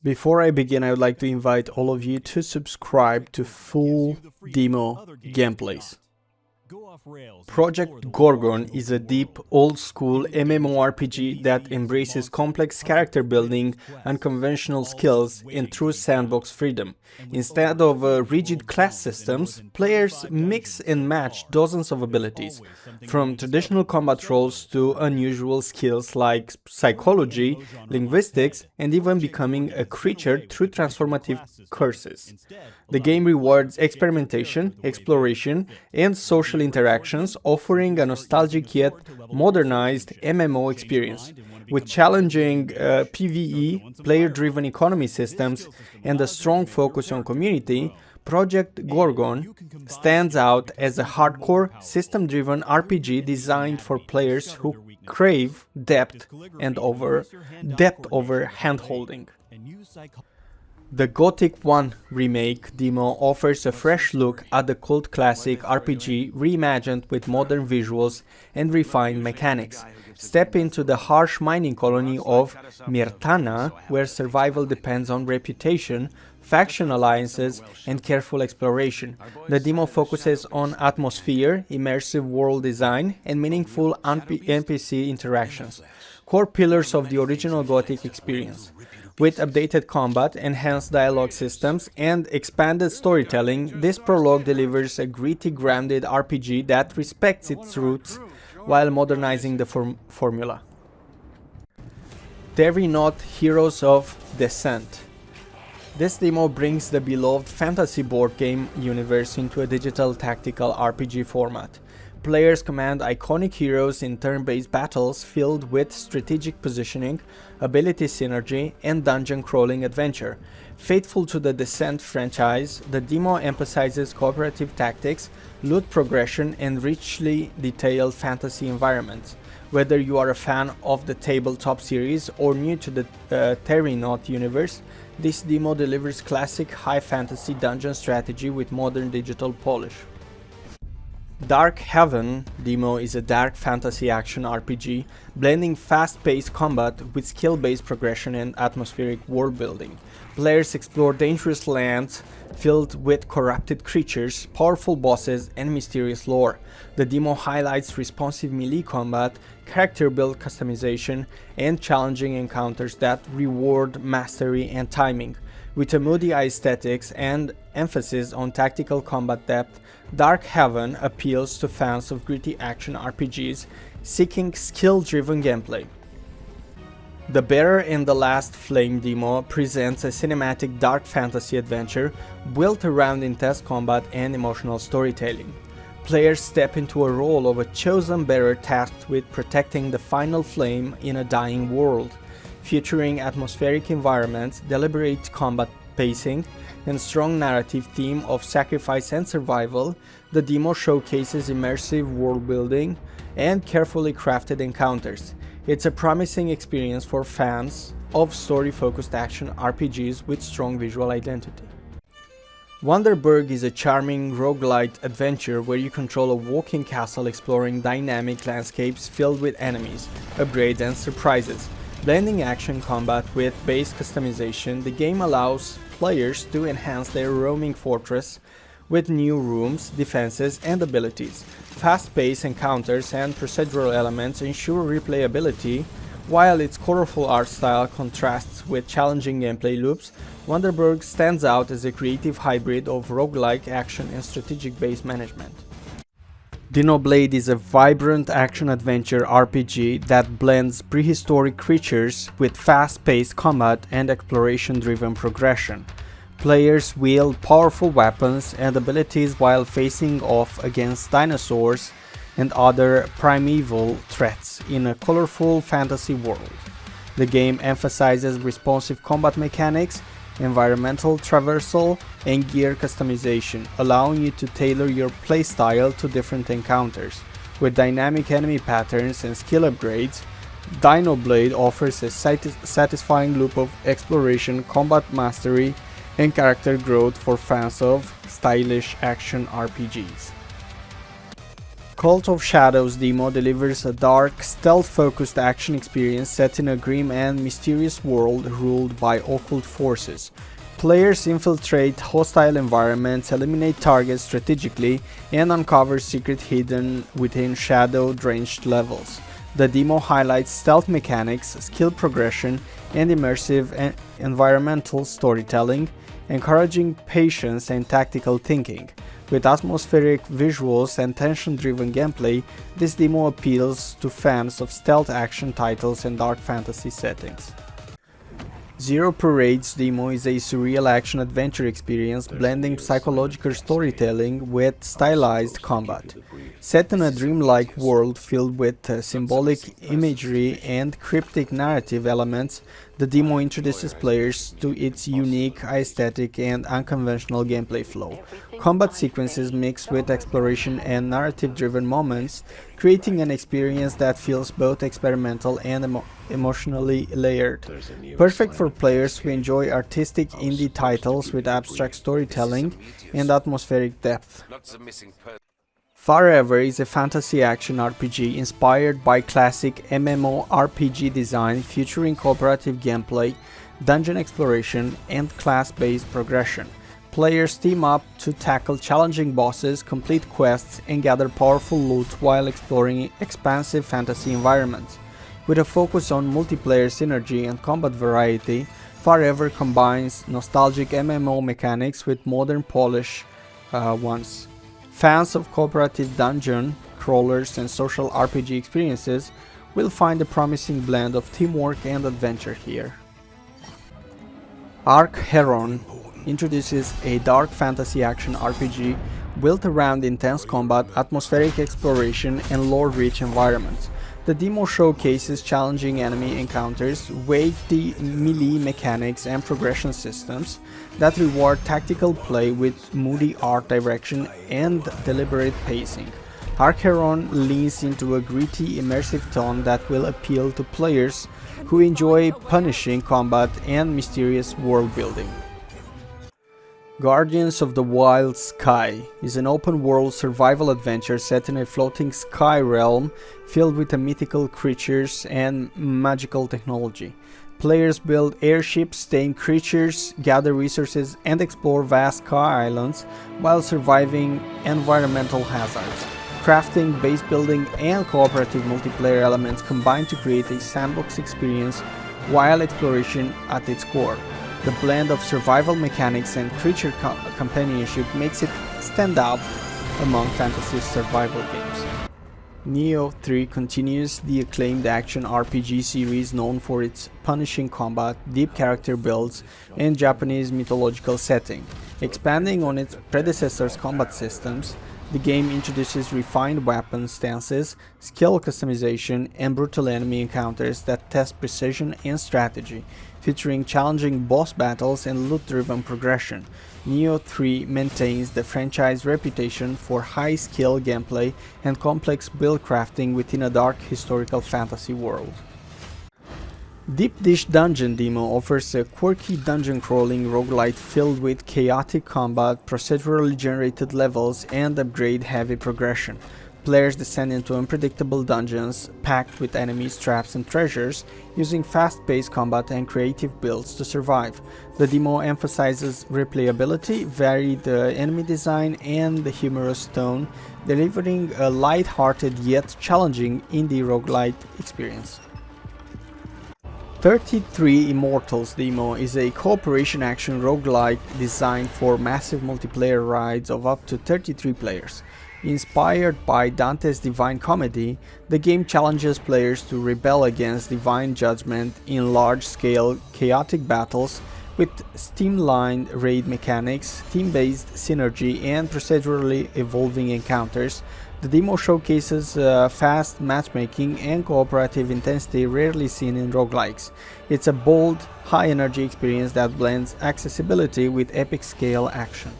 Before I begin, I would like to invite all of you to subscribe to full demo gameplays. Project Gorgon is a deep, old-school MMORPG that embraces complex character building, unconventional skills, and true sandbox freedom. Instead of rigid class systems, players mix and match dozens of abilities, from traditional combat roles to unusual skills like psychology, linguistics, and even becoming a creature through transformative curses. The game rewards experimentation, exploration, and social interactions, offering a nostalgic yet modernized MMO experience. With challenging PvE, player-driven economy systems, and a strong focus on community, Project Gorgon stands out as a hardcore, system-driven RPG designed for players who crave depth over hand-holding. The Gothic 1 Remake demo offers a fresh look at the cult classic RPG reimagined with modern visuals and refined mechanics. Step into the harsh mining colony of Myrtana, where survival depends on reputation, faction alliances, and careful exploration. The demo focuses on atmosphere, immersive world design, and meaningful NPC interactions, core pillars of the original Gothic experience. With updated combat, enhanced dialogue systems, and expanded storytelling, this Prologue delivers a gritty, grounded RPG that respects its roots while modernizing the formula. Terrinoth Heroes of Descent. This demo brings the beloved fantasy board game universe into a digital tactical RPG format. Players command iconic heroes in turn-based battles filled with strategic positioning, ability synergy, and dungeon-crawling adventure. Faithful to the Descent franchise, the demo emphasizes cooperative tactics, loot progression, and richly detailed fantasy environments. Whether you are a fan of the tabletop series or new to the Terrinoth universe, this demo delivers classic high fantasy dungeon strategy with modern digital polish. Darkhaven Demo is a dark fantasy action RPG, blending fast-paced combat with skill-based progression and atmospheric world-building. Players explore dangerous lands filled with corrupted creatures, powerful bosses, and mysterious lore. The demo highlights responsive melee combat, character-built customization, and challenging encounters that reward mastery and timing. With a moody aesthetics and emphasis on tactical combat depth, Darkhaven appeals to fans of gritty action RPGs seeking skill-driven gameplay. The Bearer and the Last Flame demo presents a cinematic dark fantasy adventure built around intense combat and emotional storytelling. Players step into a role of a chosen bearer tasked with protecting the final flame in a dying world. Featuring atmospheric environments, deliberate combat pacing, and strong narrative theme of sacrifice and survival, the demo showcases immersive world building and carefully crafted encounters. It's a promising experience for fans of story-focused action RPGs with strong visual identity. Wanderburg is a charming roguelite adventure where you control a walking castle exploring dynamic landscapes filled with enemies, upgrades, and surprises. Blending action combat with base customization, the game allows players to enhance their roaming fortress with new rooms, defenses, and abilities. Fast-paced encounters and procedural elements ensure replayability, while its colorful art style contrasts with challenging gameplay loops. Wanderburg stands out as a creative hybrid of roguelike action and strategic-based management. Dinoblade is a vibrant action-adventure RPG that blends prehistoric creatures with fast-paced combat and exploration-driven progression. Players wield powerful weapons and abilities while facing off against dinosaurs and other primeval threats in a colorful fantasy world. The game emphasizes responsive combat mechanics, environmental traversal, and gear customization, allowing you to tailor your playstyle to different encounters. With dynamic enemy patterns and skill upgrades, Dinoblade offers a satisfying loop of exploration, combat mastery, and character growth for fans of stylish action RPGs. Cult of Shadows demo delivers a dark, stealth-focused action experience set in a grim and mysterious world ruled by occult forces. Players infiltrate hostile environments, eliminate targets strategically, and uncover secrets hidden within shadow-drenched levels. The demo highlights stealth mechanics, skill progression, and immersive environmental storytelling, encouraging patience and tactical thinking. With atmospheric visuals and tension-driven gameplay, this demo appeals to fans of stealth action titles and dark fantasy settings. Zero Parade's demo is a surreal action-adventure experience blending psychological storytelling with stylized combat. Set in a dreamlike world filled with symbolic imagery and cryptic narrative elements, the demo introduces players to its unique aesthetic and unconventional gameplay flow. Combat sequences mix with exploration and narrative-driven moments, creating an experience that feels both experimental and emotionally layered. Perfect for players who enjoy artistic indie titles with abstract storytelling and atmospheric depth. Farever is a fantasy action RPG inspired by classic MMORPG design featuring cooperative gameplay, dungeon exploration, and class-based progression. Players team up to tackle challenging bosses, complete quests, and gather powerful loot while exploring expansive fantasy environments. With a focus on multiplayer synergy and combat variety, Farever combines nostalgic MMO mechanics with modern polish ones. Fans of cooperative dungeon crawlers and social RPG experiences will find a promising blend of teamwork and adventure here. Arkheron introduces a dark fantasy action RPG built around intense combat, atmospheric exploration, and lore-rich environments. The demo showcases challenging enemy encounters, weighty melee mechanics, and progression systems that reward tactical play with moody art direction and deliberate pacing. Arkheron leans into a gritty, immersive tone that will appeal to players who enjoy punishing combat and mysterious world building. Guardians of the Wild Sky is an open-world survival adventure set in a floating sky realm filled with mythical creatures and magical technology. Players build airships, tame creatures, gather resources, and explore vast sky islands while surviving environmental hazards. Crafting, base building, and cooperative multiplayer elements combine to create a sandbox experience while exploration at its core. The blend of survival mechanics and creature companionship makes it stand out among fantasy survival games. Nioh 3 continues the acclaimed action RPG series known for its punishing combat, deep character builds, and Japanese mythological setting. Expanding on its predecessor's combat systems, the game introduces refined weapon stances, skill customization, and brutal enemy encounters that test precision and strategy, featuring challenging boss battles and loot-driven progression. Nioh 3 maintains the franchise's reputation for high-skill gameplay and complex build crafting within a dark historical fantasy world. Deep Dish Dungeon Demo offers a quirky dungeon crawling roguelite filled with chaotic combat, procedurally generated levels, and upgrade-heavy progression. Players descend into unpredictable dungeons packed with enemies, traps, and treasures, using fast-paced combat and creative builds to survive. The demo emphasizes replayability, varied enemy design, and the humorous tone, delivering a light-hearted yet challenging indie roguelite experience. 33 Immortals Demo is a cooperation action roguelike designed for massive multiplayer raids of up to 33 players. Inspired by Dante's Divine Comedy, the game challenges players to rebel against divine judgment in large-scale chaotic battles with streamlined raid mechanics, team-based synergy, and procedurally evolving encounters. The demo showcases fast matchmaking and cooperative intensity rarely seen in roguelikes. It's a bold, high-energy experience that blends accessibility with epic-scale action.